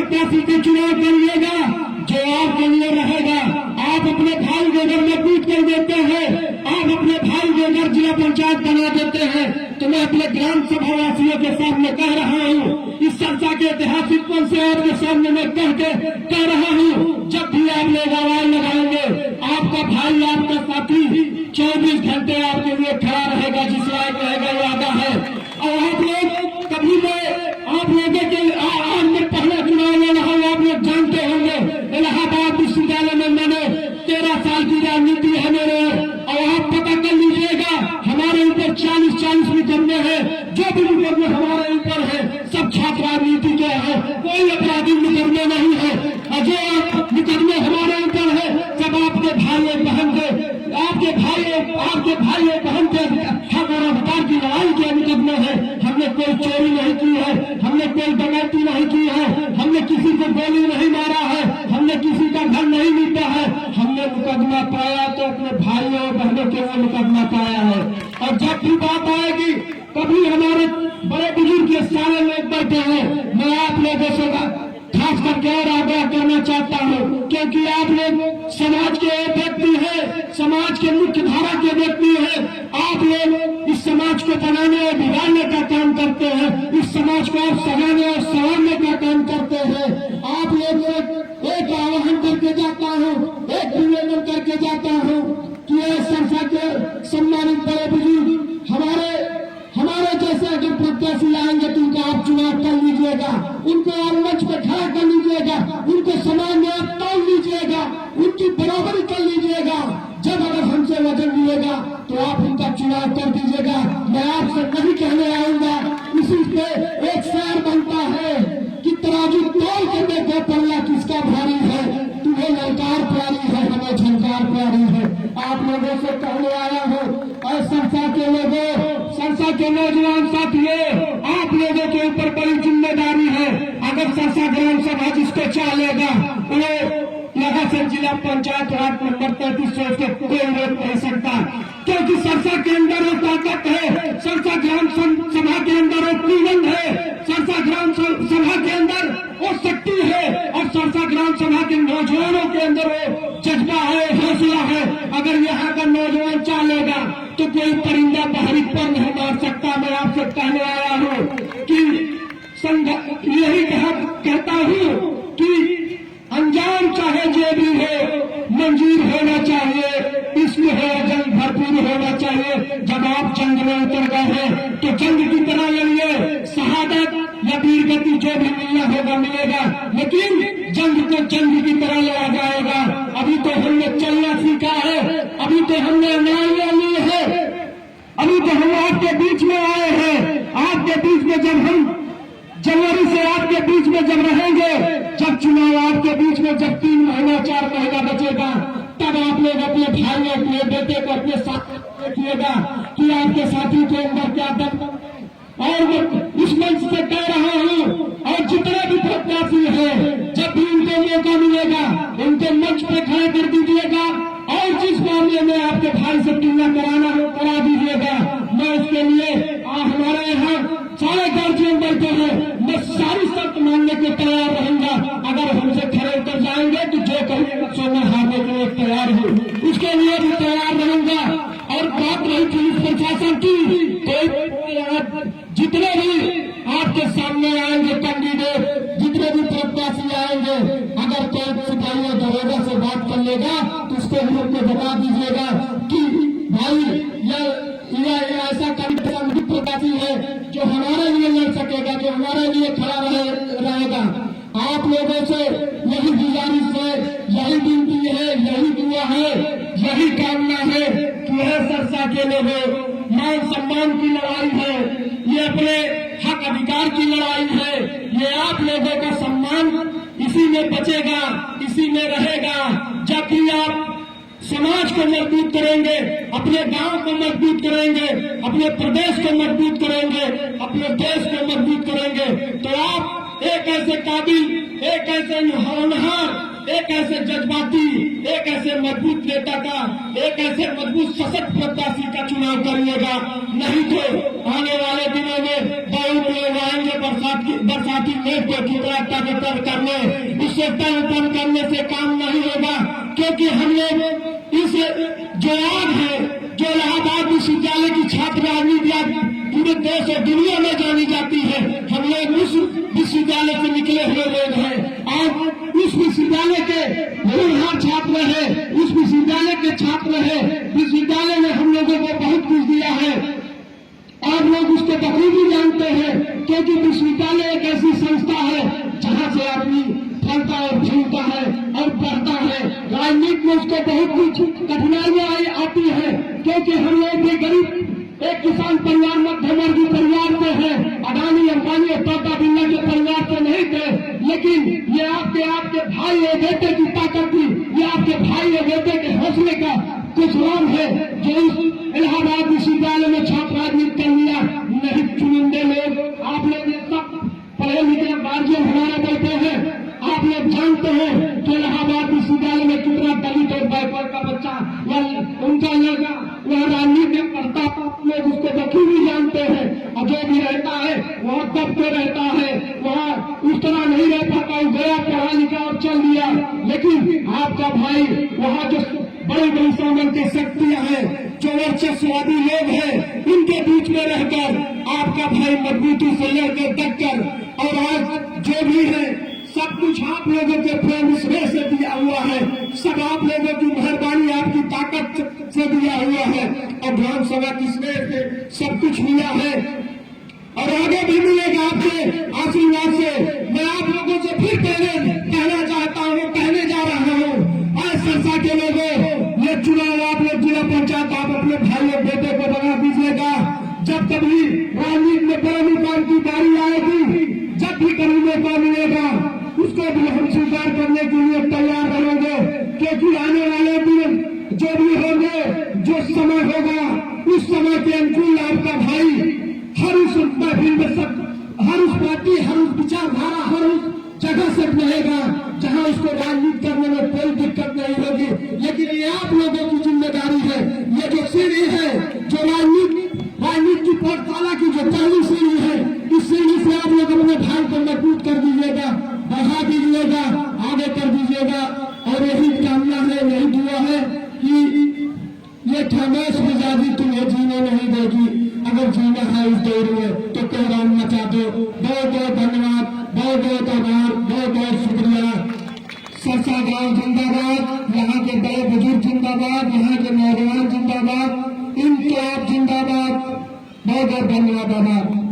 प्रत्याशी का चुनाव करिएगा जो आपके लिए रहेगा। आप अपने भाई को अगर मजबूत कर देते हैं, आप अपने भाई को अगर जिला पंचायत बना देते हैं, तो मैं अपने ग्राम सभा वासियों के सामने कह रहा हूँ, इस चर्चा के ऐतिहासिक पल से आपके सामने मैं कह रहा हूँ, जब भी आप लोग आवाज लगाएंगे, आपका भाई आपका साथी 24 घंटे आपके लिए खड़ा रहेगा, जिस लायक रहेगा वादा है। और आप लोग कभी आप लोगों के आज में पहला चुनाव ले रहा हूँ, आप लोग जानते होंगे इलाहाबाद विश्वविद्यालय में मैंने 13 साल की राजनीति है मेरे, और आप पता कर लीजिएगा हमारे ऊपर 40 मुकदमे हैं, जो भी मुकदमे हमारे ऊपर है सब छात्र राजनीति के हैं, कोई अपराधी मुकदमे नहीं है, और जो मुकदमे हमारे ऊपर है सब आपके भाई बहन के बहन के हक और अधिकार की लड़ाई के मुकदमे है। हमने कोई चोरी नहीं की है, हमने कोई डकैती नहीं की है, हमने किसी को गोली नहीं मारा है, हमने किसी का घर नहीं लूटा है, हमने मुकदमा पाया तो अपने भाइयों और बहनों के लिए मुकदमा पाया है। और जब भी बात आएगी, कभी हमारे बड़े बुजुर्ग के सारे लोग बैठे हैं, मैं आप लोगों से खास करके और आग्रह करना चाहता हूँ, क्योंकि आप लोग समाज के व्यक्ति हैं, समाज के मुख्य धारा के व्यक्ति हैं, आप लोग इस समाज को बनाने और बिगाड़ने का काम करते हैं, इस समाज को आप सजाने और संवारने का काम करते हैं। आप लोग एक आह्वान करके जाता हूँ, एक निवेदन करके जाता हूँ कि संस्था के सम्मानित बड़े बुजुर्ग हमारे जैसे अगर प्रत्याशी आएंगे तो उनका आप चुनाव कर लीजिएगा, उनको आप मंच पर खड़ा कर लीजिएगा, उनको समाज में आप तोड़ लीजिएगा, उनकी बराबरी कर लीजिएगा। जब अगर हमसे वजन लिएगा तो आप उनका चुनाव कर दीजिएगा। मैं आपसे नहीं कहने आऊंगा, इसी पे एक शेर बनता है कि तराजू तोल के देखो पल्ला किसका भारी है, तुम्हें ललकार प्यारी है, हमें झंकार प्यारी है। आप लोगों से कहने आया हूँ और संस्था के लोगों, संस्था के नौजवान साथियों, आप लोगों के ऊपर बड़ी जिम्मेदारी है। अगर संस्था ग्राम सभा जिसको चालेगा वो यहाँ से जिला पंचायत वार्ड नंबर 33 से उसको कोई रोक नहीं सकता, क्योंकि संस्था के अंदर वो ताकत है, संस्था ग्राम सभा के अंदर वो कुंभन है, संस्था ग्राम सभा के अंदर वो शक्ति है, और संस्था ग्राम सभा के नौजवानों के अंदर वो जज्बा है, हौसला है। अगर यहाँ का नौजवान चालेगा तो कोई परिंदा बाहरी पर नहीं मार सकता। मैं आपसे कहने आया हूँ कि यही कहता हूँ कि अंजाम चाहे जो भी हो मंजूर होना चाहिए, इसमें हो जंग भरपूर होना चाहिए। जब आप जंग में उतर गए हैं तो जंग की तरह लड़िए, शहादत या वीर गति जो भी मिलना होगा मिलेगा, लेकिन जंग को जंग की तरह लड़ा जाएगा। अभी तो हमने चलना सीखा है, अभी तो हमने न्याय ली है, अभी तो हम आपके बीच में आए हैं। आपके बीच में जब हम जनवरी से आपके बीच में जब रहेंगे, जब चुनाव आपके बीच में जब 3 महीना 4 महीना बचेगा, तब आप लोग अपने भाई अपने बेटे को अपने साथ देखिएगा कि आपके साथी के अंदर क्या दम। और मैं इस मंच से कह रहा हूँ, और जितने भी प्रत्याशी हैं, जब भी उनको मौका मिलेगा उनको मंच पे खड़ा कर दीजिएगा, और जिस मामले में आपके भाई से तुलना करा दीजिएगा। मैं उसके लिए हमारे यहाँ सारे गार्जियन बैठे हैं, मैं सारी शर्त मानने को तैयार रहूंगा। अगर हमसे खड़े उतर जाएंगे तो जो कहिएगा सो मैं हारने के लिए तैयार हूँ, उसके लिए भी तैयार रहूंगा। और बात रही पुलिस प्रशासन की, जितने भी आपके सामने आएंगे कैंडिडेट, जितने भी प्रत्याशी आएंगे, अगर कोई सिपाही या दरोगा से बात कर लेगा तो उसको हम लोग को बता दीजिएगा कि भाई ऐसा प्रत्याशी है जो हमारे लिए लड़ सकेगा, जो हमारे लिए खड़ा रहेगा। आप लोगों से यही गुजारिश है, यही विनती है, यही दुआ है, यही कामना है कि यह संस्था के लोगों मान सम्मान की लड़ाई है, ये अपने हक अधिकार की लड़ाई है। ये आप लोगों का सम्मान इसी में बचेगा, इसी में रहेगा। जब भी आप समाज को मजबूत करेंगे, अपने गांव को मजबूत करेंगे, अपने प्रदेश को मजबूत करेंगे, अपने देश को मजबूत करेंगे, तो आप एक ऐसे काबिल, एक ऐसे होनहार, एक ऐसे जज्बाती, एक ऐसे मजबूत नेता का, एक ऐसे मजबूत सशक्त प्रत्याशी का चुनाव करिएगा। नहीं तो आने वाले दिनों में बहुत लोग आएंगे, बरसात बरसाती मेघ को कितना तन करने, इससे तन करने से काम नहीं होगा, क्योंकि हम लोग इस जो आग है, जो इलाहाबाद विश्वविद्यालय की छात्र राजनीति पूरे देश और दुनिया में जानी जाती है, हम लोग उस विश्वविद्यालय से निकले हुए लोग हैं। और उस विश्वविद्यालय के होनहार छात्र है, उस विश्वविद्यालय के छात्र है। विश्वविद्यालय ने हम लोगों को बहुत कुछ दिया है और लोग उसको बखूबी जानते हैं, क्योंकि विश्वविद्यालय एक ऐसी संस्था है जहां से आदमी फलता और फूलता है और बढ़ता है। राजनीति में उसको बहुत कुछ कठिनाइयां आती है, क्योंकि हम लोग भी गरीब एक किसान परिवार, मध्यवर्गीय परिवार से है, अडानी अंबानी और टाटा बिरला के परिवार से नहीं थे, लेकिन ये आपके भाई और बेटे की ताकत थी, ये आपके भाई और बेटे के हौसले का कुछ नाम है जो इस इलाहाबाद विश्वविद्यालय में छात्र राजनीति कर लिया। नहीं चुनिंदे लोग, आप लोग ये सब पढ़े लिखे गार्जियन हमारे बैठे हैं, आप लोग जानते हैं कि इलाहाबाद विश्वविद्यालय में कितना दलित और बैकवर्ड का बच्चा या उनका लड़का वह राजनीति में पढ़ता, लोग उसको बखूबी जानते हैं। और जो भी रहता है वह दब के रहता है, वह उस तरह नहीं रह पाता, गया पढ़ा लिखा और चल दिया। लेकिन आपका भाई वहाँ जो बड़ी बड़ी सामर्थ्य शक्तियां हैं, जो वर्चस्ववादी लोग हैं, उनके बीच में रहकर आपका भाई मजबूती से लड़कर डटकर, और आज जो भी है सब कुछ आप लोगों के प्रेम स्नेह से दिया हुआ है, सब आप लोगों की मेहरबानी, आपकी ताकत से दिया हुआ है, और ग्राम सभा की स्नेह से सब कुछ मिला है और आगे भी मिलेगा आपके आशीर्वाद से। मैं आप लोगों से फिर कहना चाहता हूँ, कहने जा रहा हूँ, आज संस्था के लोगों, ये चुनाव आप लोग जिला पंचायत आप अपने भाई और बेटे को बना दीजिएगा। जब कभी राजनीति में बड़े मुकाम की बारी आएगी, जब भी कभी मौका मिलेगा, उसको भी हम स्वीकार करने के लिए तैयार रहेंगे, क्योंकि आने वाले दिन जो भी होंगे, जो समय होगा, उस समय के अनुकूल आपका भाई हर उस महफिल में सब, हर उस पार्टी, हर उस विचारधारा, हर उस जगह से रहेगा जहां उसको राजनीति करने में कोई दिक्कत नहीं होगी। लेकिन ये आप लोगों की जिम्मेदारी है, ये जो सीढ़ी है, जो राजनीति की पाठशाला की जो पहली सीढ़ी है, इस सीढ़ी से आप लोग अपने भाई को मजबूत कर दीजिएगा, बढ़ा दीजिएगा, आगे कर दीजिएगा। और यही कामना है, यही दुआ है कि ये खामोश मिजाजी तुम्हें जीने नहीं देगी। अगर जीना है इस दौर में तो कोहराम मचा दो। बहुत बहुत धन्यवाद, बहुत बहुत आभार, बहुत बहुत शुक्रिया। सरसा गांव जिंदाबाद, यहाँ के बड़े बुजुर्ग जिंदाबाद, यहाँ के नौजवान जिंदाबाद, इनकलाब जिंदाबाद। बहुत बहुत धन्यवाद, आभार।